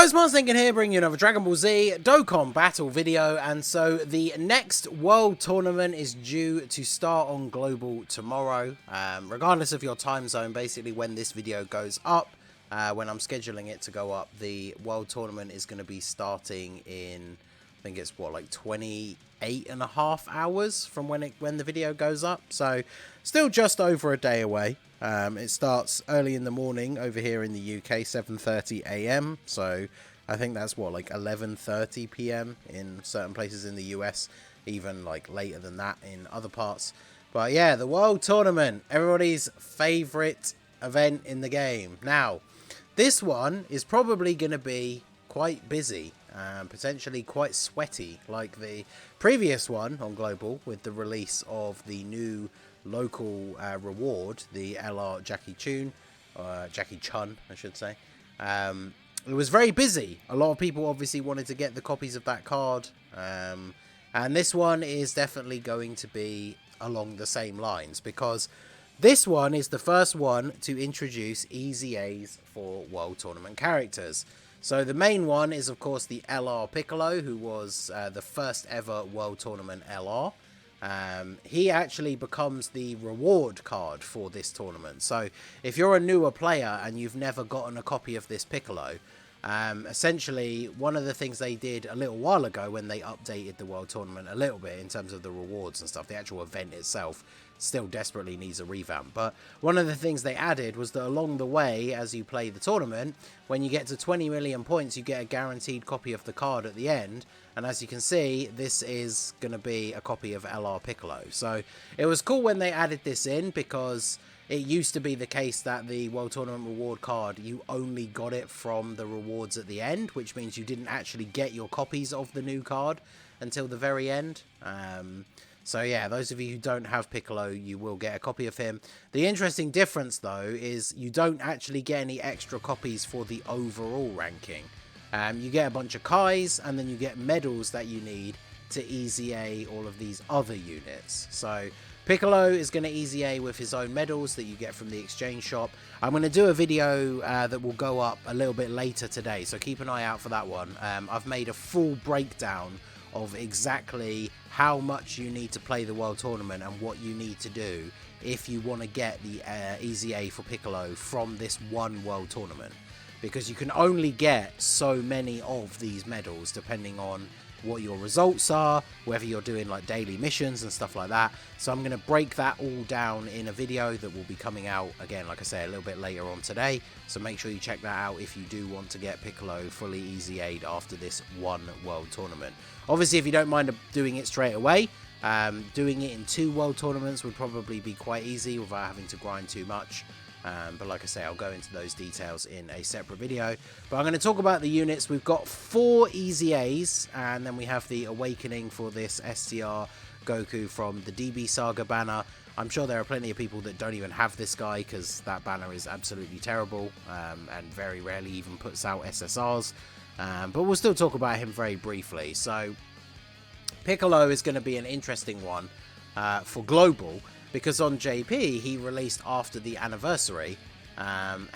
Guys, Mars Thinking here, bringing you another Dragon Ball Z Dokkan battle video. And so the next World Tournament is due to start on Global tomorrow. Regardless of your time zone, basically when this video goes up, when I'm scheduling it to go up, the World Tournament is going to be starting in, I think it's what, like 28.5 hours from when the video goes up. So still just over a day away. It starts early in the morning over here in the UK, 7:30 AM. So I think that's what, like 11:30 PM in certain places in the US, even like later than that in other parts. But yeah, the World Tournament, everybody's favorite event in the game. Now, this one is probably going to be quite busy, potentially quite sweaty, like the previous one on Global with the release of the new local reward, the LR Jackie Chun, I should say. It was very busy. A lot of people obviously wanted to get the copies of that card, and this one is definitely going to be along the same lines, because this one is the first one to introduce Easy A's for World Tournament characters. So the main one is of course the LR Piccolo, who was the first ever World Tournament LR. He actually becomes the reward card for this tournament. So if you're a newer player and you've never gotten a copy of this Piccolo, essentially one of the things they did a little while ago when they updated the World Tournament a little bit in terms of the rewards and stuff, the actual event itself still desperately needs a revamp, but one of the things they added was that along the way, as you play the tournament, when you get to 20 million points, you get a guaranteed copy of the card at the end. And as you can see, this is going to be a copy of LR Piccolo. So it was cool when they added this in, because it used to be the case that the World Tournament reward card, you only got it from the rewards at the end, which means you didn't actually get your copies of the new card until the very end. So yeah, those of you who don't have Piccolo, you will get a copy of him. The interesting difference though is you don't actually get any extra copies for the overall ranking. You get a bunch of Kais, and then you get medals that you need to Easy A all of these other units. So Piccolo is going to Easy A with his own medals that you get from the exchange shop. I'm going to do a video that will go up a little bit later today, so keep an eye out for that one. I've made a full breakdown of exactly how much you need to play the World Tournament and what you need to do if you want to get the Easy A for Piccolo from this one World Tournament. Because you can only get so many of these medals depending on what your results are, whether you're doing like daily missions and stuff like that. So I'm going to break that all down in a video that will be coming out, again, like I say, a little bit later on today. So make sure you check that out if you do want to get Piccolo fully Easy A'd after this one World Tournament. Obviously, if you don't mind doing it straight away, doing it in 2 World Tournaments would probably be quite easy without having to grind too much. But like I say, I'll go into those details in a separate video. But I'm going to talk about the units. We've got 4 Easy A's, and then we have the Awakening for this STR Goku from the DB Saga banner. I'm sure there are plenty of people that don't even have this guy, because that banner is absolutely terrible, and very rarely even puts out SSRs. But we'll still talk about him very briefly. So Piccolo is going to be an interesting one for Global, because on JP he released after the anniversary, and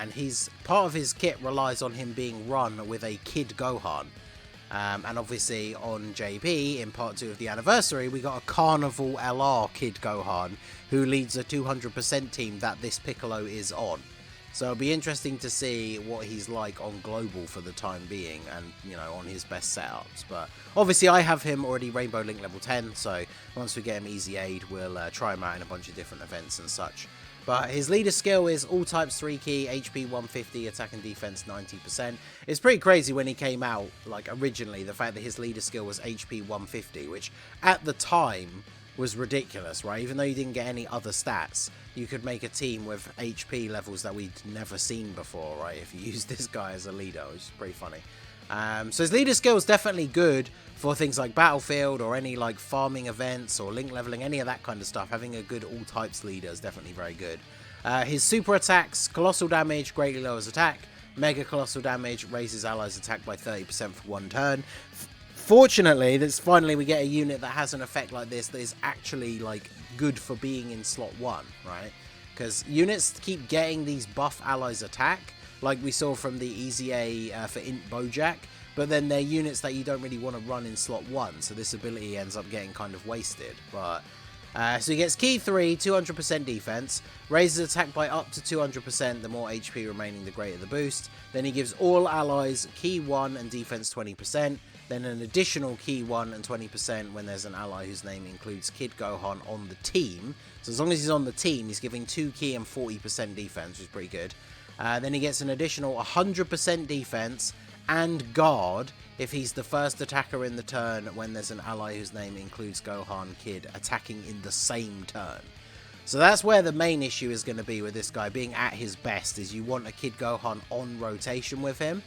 part of his kit relies on him being run with a Kid Gohan, and obviously on JP in part 2 of the anniversary we got a Carnival LR Kid Gohan who leads a 200% team that this Piccolo is on. So it'll be interesting to see what he's like on Global for the time being, and, you know, on his best setups. But obviously I have him already Rainbow Link level 10, so once we get him Easy A'd, we'll try him out in a bunch of different events and such. But his leader skill is all types 3 key, HP 150, attack and defense 90%. It's pretty crazy when he came out, like originally, the fact that his leader skill was HP 150, which at the time was ridiculous, right? Even though you didn't get any other stats, you could make a team with HP levels that we'd never seen before, right? If you use this guy as a leader, which is pretty funny. So his leader skill is definitely good for things like Battlefield or any like farming events or link leveling, any of that kind of stuff. Having a good all types leader is definitely very good. His super attacks, colossal damage, greatly lowers attack. Mega colossal damage, raises allies' attack by 30% for 1 turn. Fortunately, finally we get a unit that has an effect like this that is actually like good for being in slot 1, right? Because units keep getting these buff allies attack, like we saw from the Easy A for Int Bojack, but then they're units that you don't really want to run in slot 1, so this ability ends up getting kind of wasted. But so he gets Key 3, 200% defense, raises attack by up to 200%, the more HP remaining the greater the boost. Then he gives all allies Key 1 and defense 20%, then an additional Key 1 and 20% when there's an ally whose name includes Kid Gohan on the team. So as long as he's on the team, he's giving 2 Key and 40% defense, which is pretty good. Then he gets an additional 100% defense and guard if he's the first attacker in the turn when there's an ally whose name includes Gohan Kid attacking in the same turn. So that's where the main issue is going to be with this guy being at his best, is you want a Kid Gohan on rotation with him.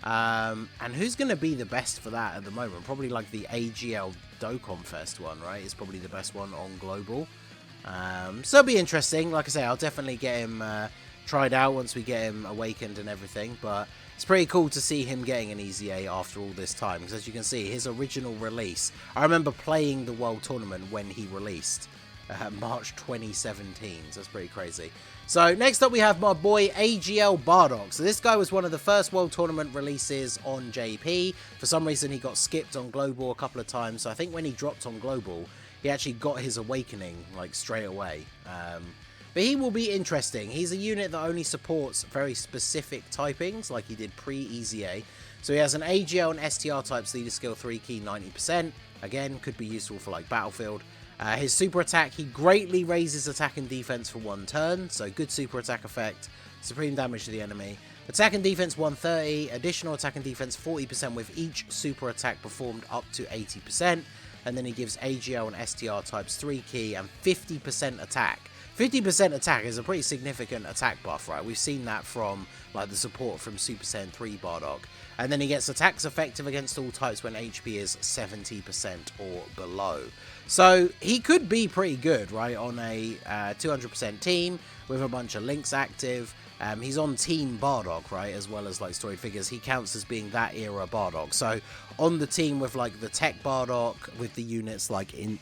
And who's going to be the best for that at the moment? Probably like the AGL Dokkan Fest one, right? Is probably the best one on Global. So it'll be interesting. Like I say, I'll definitely get him tried out once we get him awakened and everything, but it's pretty cool to see him getting an Easy A after all this time, because as you can see, his original release, I remember playing the World Tournament when he released, March 2017, so that's pretty crazy. So next up we have my boy AGL Bardock. So this guy was one of the first World Tournament releases on JP. For some reason he got skipped on Global a couple of times, so I think when he dropped on Global, he actually got his Awakening like straight away. But he will be interesting. He's a unit that only supports very specific typings, like he did pre-Easy A. So he has an AGL and STR types, leader skill 3 key 90%. Again, could be useful for like Battlefield. His super attack, he greatly raises attack and defense for 1 turn. So good super attack effect, supreme damage to the enemy. Attack and defense 130, additional attack and defense 40% with each super attack performed up to 80%. And then he gives AGL and STR types 3 key and 50% attack. 50% attack is a pretty significant attack buff, right? We've seen that from like the support from Super Saiyan 3 Bardock. And then he gets attacks effective against all types when HP is 70% or below. So he could be pretty good, right, on a 200% team with a bunch of links active. He's on Team Bardock, right, as well as like storied figures. He counts as being that era Bardock. So on the team with like the Tech Bardock, with the units like in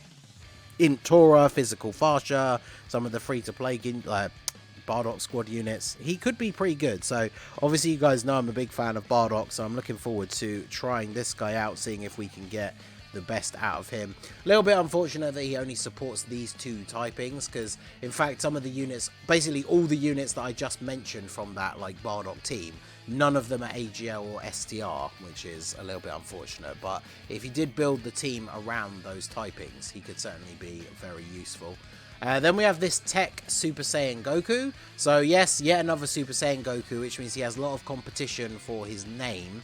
Tora, Physical Fascia, some of the free-to-play Bardock squad units, he could be pretty good. So obviously you guys know I'm a big fan of Bardock, so I'm looking forward to trying this guy out, seeing if we can get the best out of him. A little bit unfortunate that he only supports these 2 typings, because in fact some of the units, basically all the units that I just mentioned from that like Bardock team, none of them are AGL or STR, which is a little bit unfortunate. But if he did build the team around those typings, he could certainly be very useful. Then we have this Tech Super Saiyan Goku. So yes, yet another Super Saiyan Goku, which means he has a lot of competition for his name,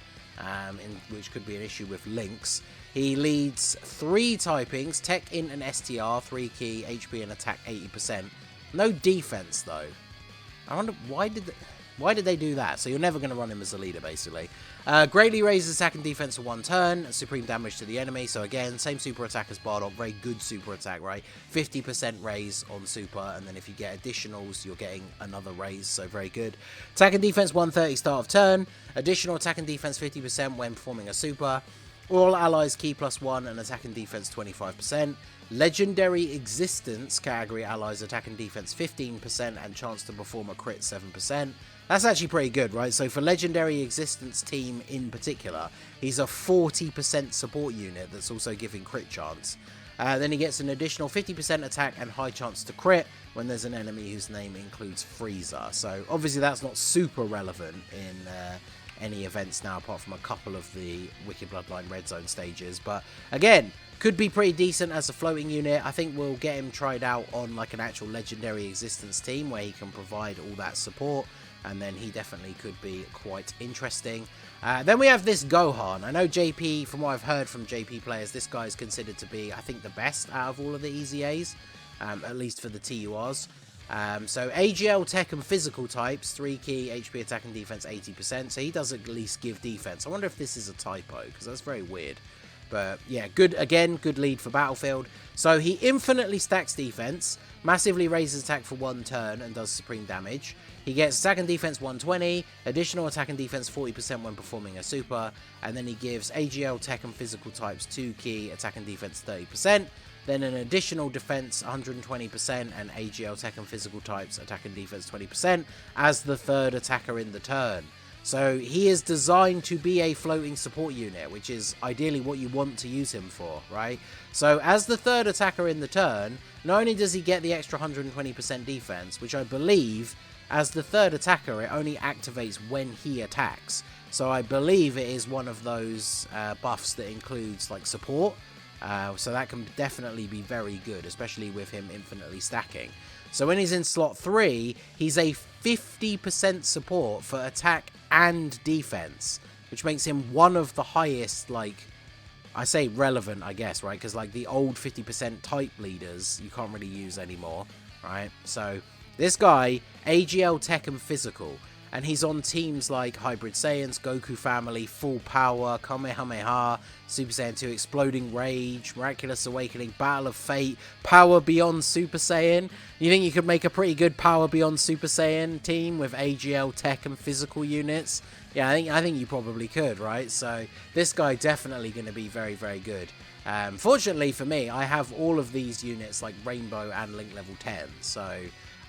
which could be an issue with links. He leads 3 typings, Tech, Int, and STR, 3 key, HP, and attack 80%. No defense though. I wonder why did they do that? So you're never going to run him as a leader, basically. Greatly raises attack and defense for 1 turn, supreme damage to the enemy. So again, same super attack as Bardock, very good super attack, right? 50% raise on super, and then if you get additionals, you're getting another raise, so very good. Attack and defense 130 start of turn, additional attack and defense 50% when performing a super. All allies key +1 and attack and defense 25%. Legendary existence category allies attack and defense 15% and chance to perform a crit 7%. That's actually pretty good, right? So for Legendary Existence team in particular, he's a 40% support unit that's also giving crit chance. Then he gets an additional 50% attack and high chance to crit when there's an enemy whose name includes Frieza. So obviously that's not super relevant in any events now, apart from a couple of the Wicked Bloodline Red Zone stages. But again, could be pretty decent as a floating unit. I think we'll get him tried out on like an actual Legendary Existence team where he can provide all that support. And then he definitely could be quite interesting. Then we have this Gohan. I know JP, from what I've heard from JP players, this guy is considered to be, I think, the best out of all of the Easy A's, at least for the TURs. So AGL, Tech, and Physical types, 3 key, HP, attack, and defense 80%. So he does at least give defense. I wonder if this is a typo, because that's very weird. But yeah, good, again, good lead for Battlefield. So he infinitely stacks defense, massively raises attack for 1 turn, and does supreme damage. He gets attack and defense 120, additional attack and defense 40% when performing a super, and then he gives AGL, Tech, and Physical types 2 key, attack and defense 30%. then an additional defense 120%, and AGL tech and physical types attack and defense 20% as the third attacker in the turn. So he is designed to be a floating support unit, which is ideally what you want to use him for, right? So as the third attacker in the turn, not only does he get the extra 120% defense, which I believe as the third attacker it only activates when he attacks. So I believe it is one of those buffs that includes like support. So that can definitely be very good, especially with him infinitely stacking. So when he's in slot 3, he's a 50% support for attack and defense, which makes him one of the highest, like, I say relevant, I guess, right? Because, like, the old 50% type leaders, you can't really use anymore, right? So this guy, AGL tech and physical, and he's on teams like Hybrid Saiyans, Goku Family, Full Power, Kamehameha, Super Saiyan 2, Exploding Rage, Miraculous Awakening, Battle of Fate, Power Beyond Super Saiyan. You think you could make a pretty good Power Beyond Super Saiyan team with AGL tech and physical units? Yeah, I think you probably could, right? So this guy definitely going to be very, very good. Fortunately for me, I have all of these units like Rainbow and Link level 10, so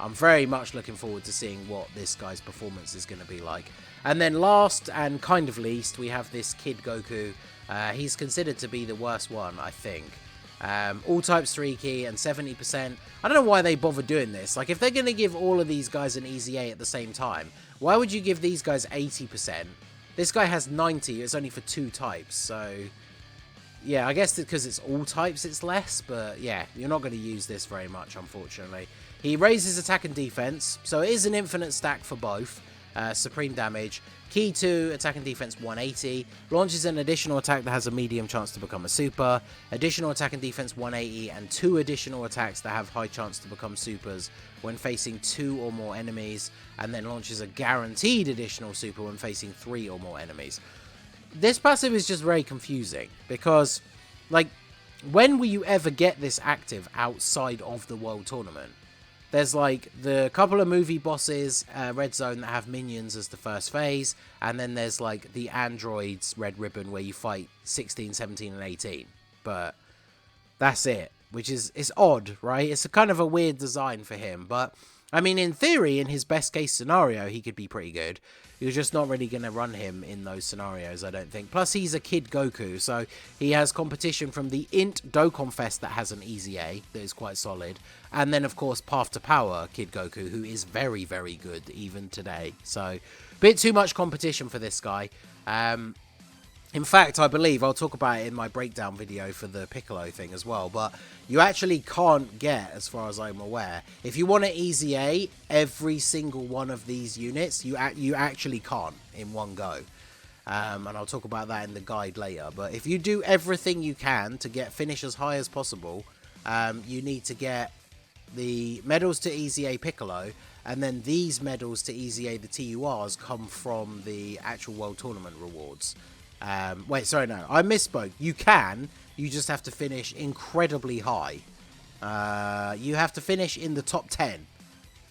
I'm very much looking forward to seeing what this guy's performance is going to be like. And then last and kind of least, we have this Kid Goku. He's considered to be the worst one, I think. All types 3 key and 70%. I don't know why they bother doing this. Like, if they're going to give all of these guys an easy A at the same time, why would you give these guys 80%? This guy has 90. It's only for 2 types. So, yeah, I guess because it's all types, it's less. But, yeah, you're not going to use this very much, unfortunately. He raises attack and defense, so it is an infinite stack for both. Supreme damage, key 2, attack and defense 180, launches an additional attack that has a medium chance to become a super, additional attack and defense 180, and 2 additional attacks that have high chance to become supers when facing 2 or more enemies, and then launches a guaranteed additional super when facing 3 or more enemies. This passive is just very confusing, because, like, when will you ever get this active outside of the World Tournament? There's like the couple of movie bosses, Red Zone, that have minions as the first phase. And then there's like the androids, Red Ribbon, where you fight 16, 17, and 18. But that's it, which is, it's odd, right? It's a kind of a weird design for him. But I mean, in theory, in his best case scenario, he could be pretty good. You're just not really going to run him in those scenarios, I don't think. Plus, he's a Kid Goku, so he has competition from the Int Dokkan Fest that has an easy A that is quite solid. And then, of course, Path to Power Kid Goku, who is very, very good even today. So, a bit too much competition for this guy. In fact, I believe, I'll talk about it in my breakdown video for the Piccolo thing as well, but you actually can't get, as far as I'm aware, if you want an easy A, every single one of these units, you actually can't in one go. And I'll talk about that in the guide later, but if you do everything you can to finish as high as possible, you need to get the medals to easy A Piccolo, and then these medals to easy A the TURs come from the actual World Tournament rewards. Wait, sorry, no, I misspoke. You can, you just have to finish incredibly high. You have to finish in the top 10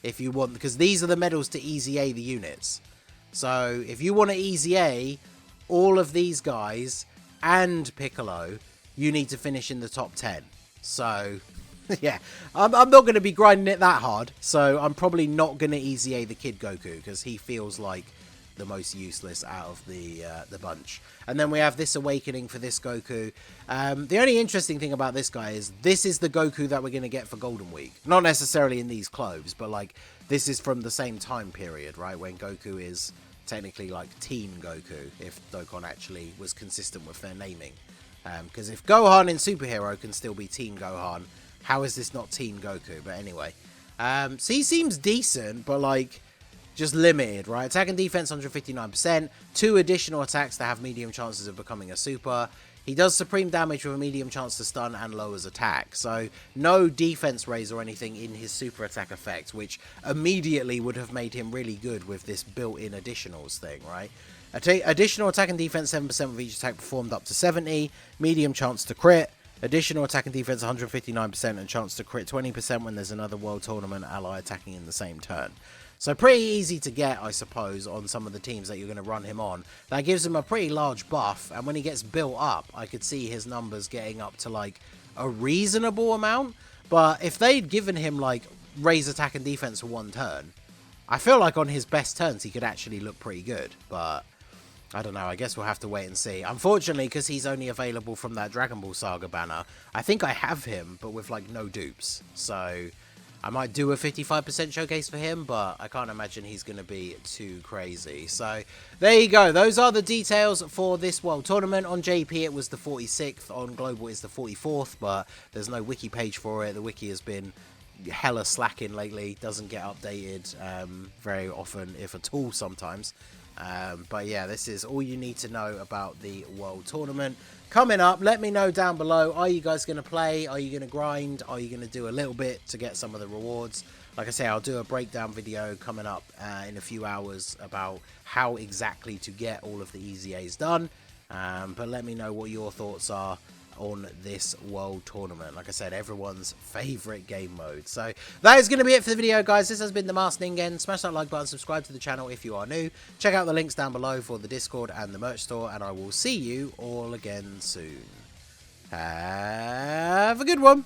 if you want, because these are the medals to easy A the units. So if you want to easy A all of these guys and Piccolo, you need to finish in the top 10. So yeah, I'm not going to be grinding it that hard, so I'm probably not going to easy A the Kid Goku, because he feels like the most useless out of the bunch. And then we have this Awakening for this Goku. The only interesting thing about this guy is this is the Goku that we're going to get for Golden Week. Not necessarily in these clothes, but like this is from the same time period, right? When Goku is technically like Teen Goku, if Dokkan actually was consistent with their naming. Because if Gohan in Superhero can still be Teen Gohan, how is this not Teen Goku? But anyway. So he seems decent, but like just limited, right? Attack and defense 159%, 2 additional attacks that have medium chances of becoming a super. He does supreme damage with a medium chance to stun and lowers attack. So no defense raise or anything in his super attack effect, which immediately would have made him really good with this built-in additionals thing, right? Additional attack and defense 7% with each attack performed up to 70, medium chance to crit. Additional attack and defense 159% and chance to crit 20% when there's another World Tournament ally attacking in the same turn. So pretty easy to get, I suppose, on some of the teams that you're going to run him on. That gives him a pretty large buff, and when he gets built up, I could see his numbers getting up to like a reasonable amount. But if they'd given him, like, raise attack and defense for 1 turn, I feel like on his best turns he could actually look pretty good. But I don't know, I guess we'll have to wait and see. Unfortunately, because he's only available from that Dragon Ball Saga banner, I think I have him, but with, like, no dupes. So I might do a 55% showcase for him, but I can't imagine he's going to be too crazy. So there you go. Those are the details for this World Tournament. On JP, it was the 46th. On Global, it's the 44th, but there's no wiki page for it. The wiki has been hella slacking lately. Doesn't get updated very often, if at all sometimes. But yeah, this is all you need to know about the World Tournament. Coming up, let me know down below, are you guys going to play? Are you going to grind? Are you going to do a little bit to get some of the rewards? Like I say, I'll do a breakdown video coming up in a few hours about how exactly to get all of the Easy A's done. But let me know what your thoughts are on this World Tournament. Like I said, everyone's favourite game mode. So that is going to be it for the video, guys. This has been the Masked Ningen. Smash that like button, subscribe to the channel if you are new. Check out the links down below for the Discord and the merch store, and I will see you all again soon. Have a good one.